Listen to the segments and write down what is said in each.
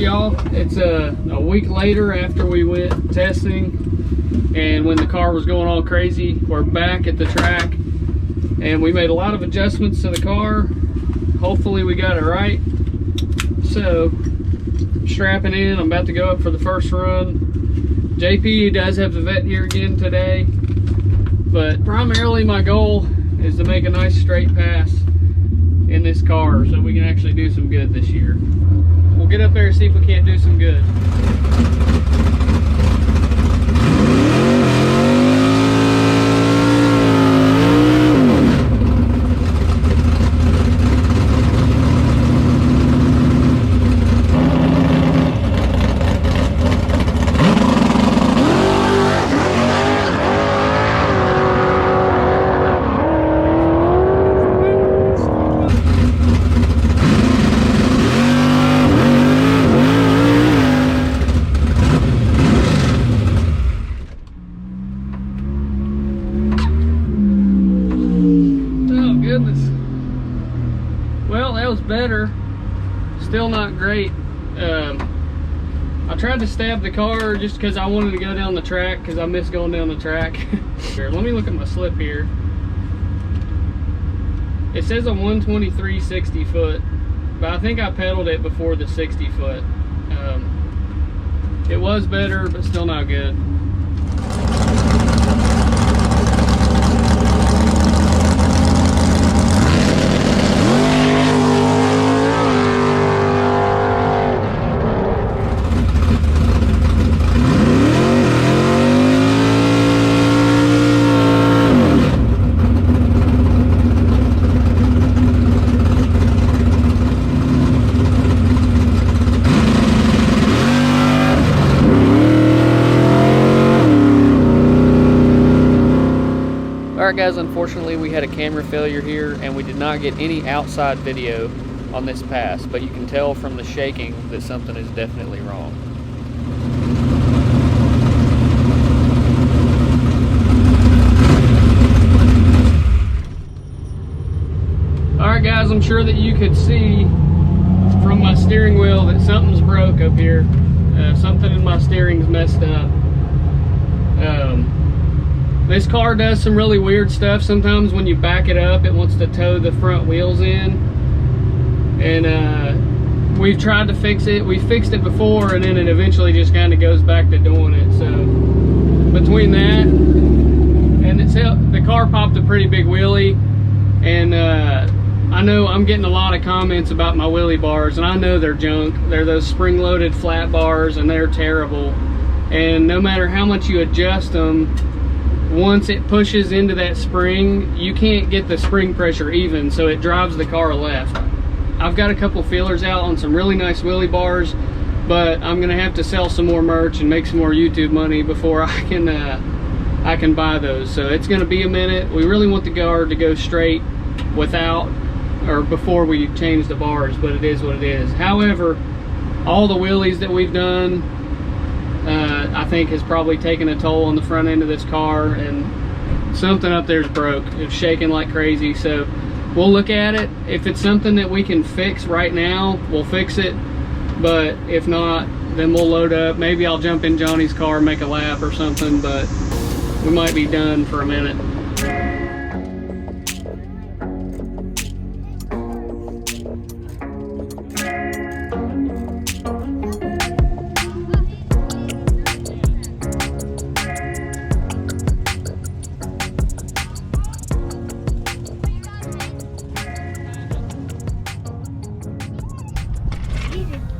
y'all, it's a week later after we went testing, and when the car was going all crazy, we're back at the track, and we made a lot of adjustments to the car. Hopefully we got it right. So, strapping in, I'm about to go up for the first run. JP does have the vet here again today, but primarily my goal is to make a nice straight pass in this car so we can actually do some good this year. We'll get up there and see if we can't do some good. Well, that was better. Still not great. I tried to stab the car just because I wanted to go down the track because I miss going down the track. Here, let me look at my slip here. It says a 123 60 foot, but I think I pedaled it before the 60 foot. It was better, but still not good. Alright guys, unfortunately we had a camera failure here and we did not get any outside video on this pass, but you can tell from the shaking that something is definitely wrong. Alright guys, I'm sure that you could see from my steering wheel that something's broke up here. Something in my steering's messed up. This car does some really weird stuff. Sometimes when you back it up, it wants to tow the front wheels in. And we've tried to fix it. We fixed it before, and then it eventually just kind of goes back to doing it. So between that and the car popped a pretty big wheelie. And I know I'm getting a lot of comments about my wheelie bars, and I know they're junk. They're those spring-loaded flat bars, and they're terrible. And no matter how much you adjust them, once it pushes into that spring, you can't get the spring pressure even, so it drives the car left. I've got a couple feelers out on some really nice wheelie bars, but I'm gonna have to sell some more merch and make some more YouTube money before I can buy those. So it's gonna be a minute. We really want the car to go straight without or before we change the bars, but it is what it is. However, all the wheelies that we've done, I think has probably taken a toll on the front end of this car, and something up there's broke. It's shaking like crazy, so we'll look at it. If it's something that we can fix right now, we'll fix it, but if not, then we'll load up. Maybe I'll jump in Johnny's car, make a lap or something, but we might be done for a minute.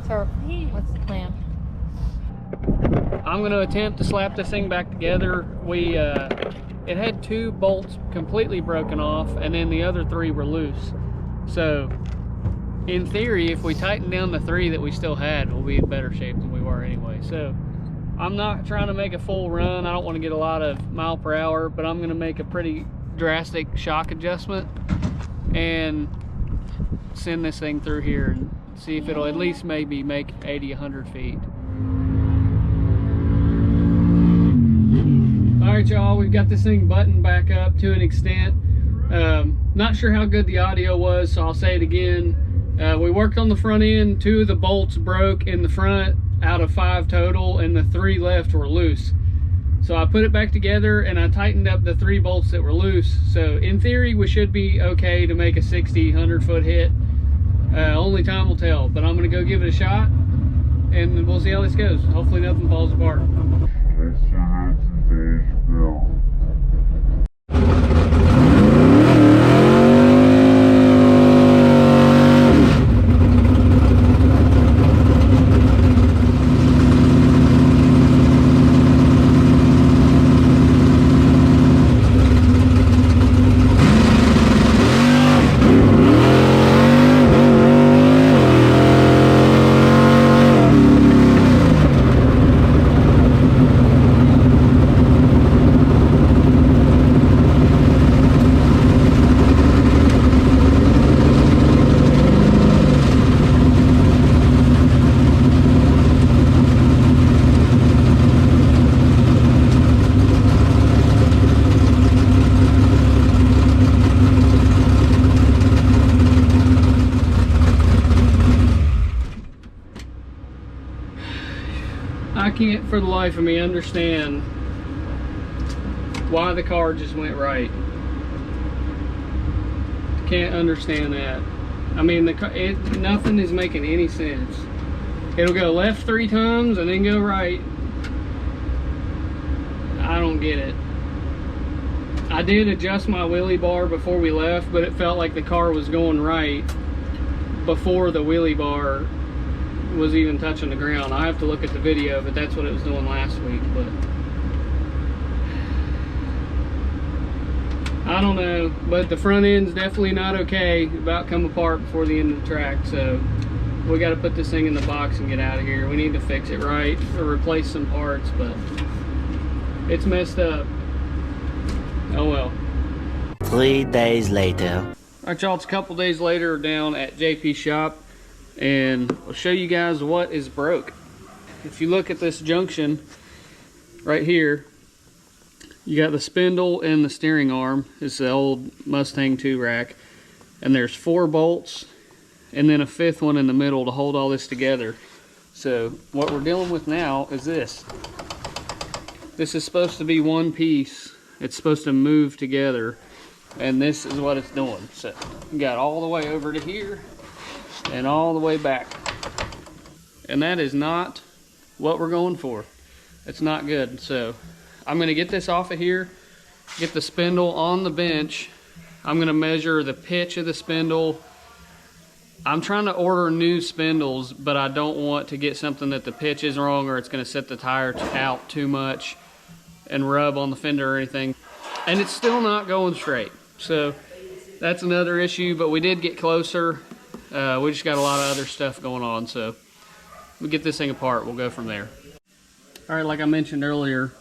So, what's the plan? I'm going to attempt to slap this thing back together. It had 2 bolts completely broken off, and then the other 3 were loose. So, in theory, if we tighten down the 3 that we still had, we'll be in better shape than we were anyway. So, I'm not trying to make a full run. I don't want to get a lot of mile per hour, but I'm going to make a pretty drastic shock adjustment and send this thing through here and see if it'll at least maybe make 80-100 feet. Alright y'all, we've got this thing buttoned back up to an extent. Not sure how good the audio was, so I'll say it again. We worked on the front end. 2 of the bolts broke in the front out of 5 total, and the 3 left were loose. So I put it back together and I tightened up the 3 bolts that were loose. So in theory, we should be okay to make a 60, 100-foot hit. Only time will tell, but I'm gonna go give it a shot and we'll see how this goes. Hopefully nothing falls apart. I can't for the life of me understand why the car just went right. Can't understand that. I mean, nothing is making any sense. It'll go left 3 times and then go right. I don't get it. I did adjust my wheelie bar before we left, but it felt like the car was going right before the wheelie bar was even touching the ground. I have to look at the video, but that's what it was doing last week. But I don't know, but the front end's definitely not okay. About come apart before the end of the track, so we got to put this thing in the box and get out of here. We need to fix it right or replace some parts, but it's messed up. Oh well. 3 days later. All right, y'all, it's a couple days later down at JP shop, and I'll show you guys what is broke. If you look at this junction right here, you got the spindle and the steering arm. It's the old Mustang 2 rack, and there's 4 bolts and then a 5th one in the middle to hold all this together. So what we're dealing with now is this. This is supposed to be one piece. It's supposed to move together, and this is what it's doing. So you got all the way over to here and all the way back, and that is not what we're going for. It's not good. So I'm going to get this off of here, get the spindle on the bench. I'm going to measure the pitch of the spindle. I'm trying to order new spindles, but I don't want to get something that the pitch is wrong or it's going to set the tire out too much and rub on the fender or anything. And it's still not going straight. So that's another issue, but we did get closer. We just got a lot of other stuff going on, so we get this thing apart, we'll go from there. All right, like I mentioned earlier,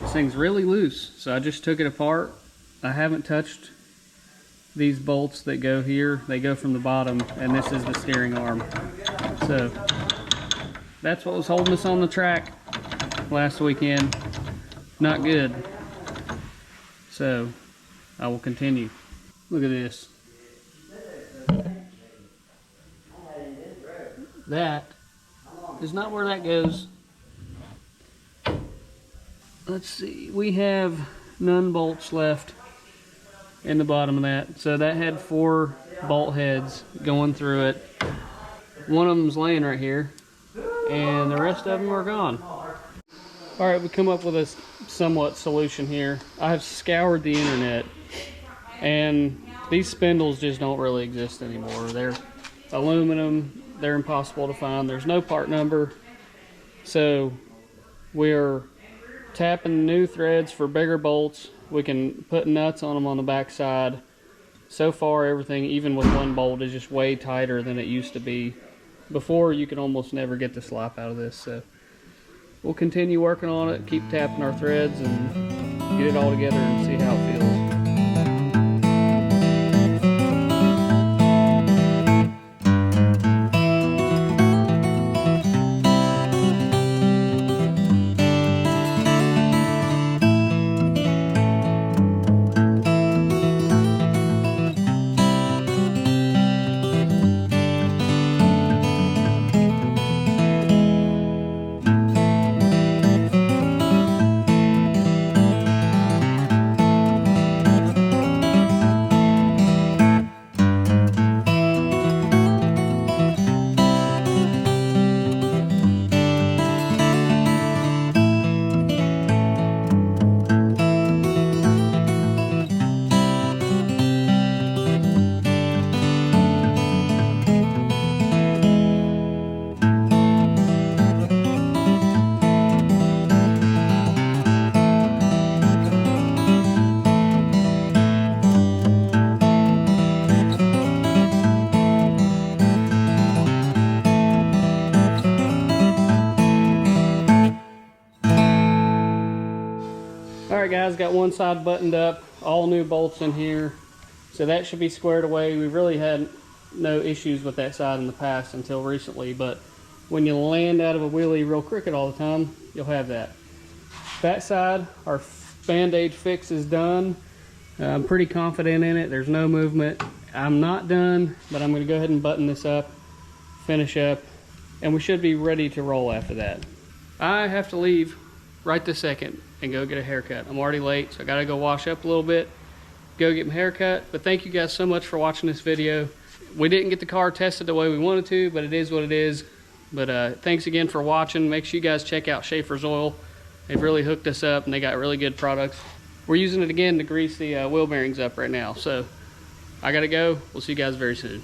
this thing's really loose, so I just took it apart. I haven't touched these bolts that go here. They go from the bottom, and this is the steering arm. So that's what was holding us on the track last weekend. Not good. So I will continue. Look at this. That is not where that goes. Let's see, we have none bolts left in the bottom of that. So that had 4 bolt heads going through it. One of them's laying right here, and the rest of them are gone. All right, we come up with a somewhat solution here. I have scoured the internet, and these spindles just don't really exist anymore. They're aluminum, they're impossible to find. There's no part number. So we're tapping new threads for bigger bolts. We can put nuts on them on the back side. So far, everything, even with one bolt, is just way tighter than it used to be. Before, you could almost never get the slop out of this. So we'll continue working on it, keep tapping our threads, and get it all together and see how it feels. right, guys, got one side buttoned up, all new bolts in here. So that should be squared away. We've really had no issues with that side in the past until recently, but when you land out of a wheelie real crooked all the time, you'll have that. That side, our Band-Aid fix is done. I'm pretty confident in it. There's no movement. I'm not done, but I'm going to go ahead and button this up, finish up, and we should be ready to roll after that. I have to leave right this second and go get a haircut. I'm already late, so I got to go wash up a little bit, go get my haircut. But thank you guys so much for watching this video. We didn't get the car tested the way we wanted to, but it is what it is. But thanks again for watching. Make sure you guys check out Schaefer's Oil. They've really hooked us up, and they got really good products. We're using it again to grease the wheel bearings up right now. So I gotta go. We'll see you guys very soon.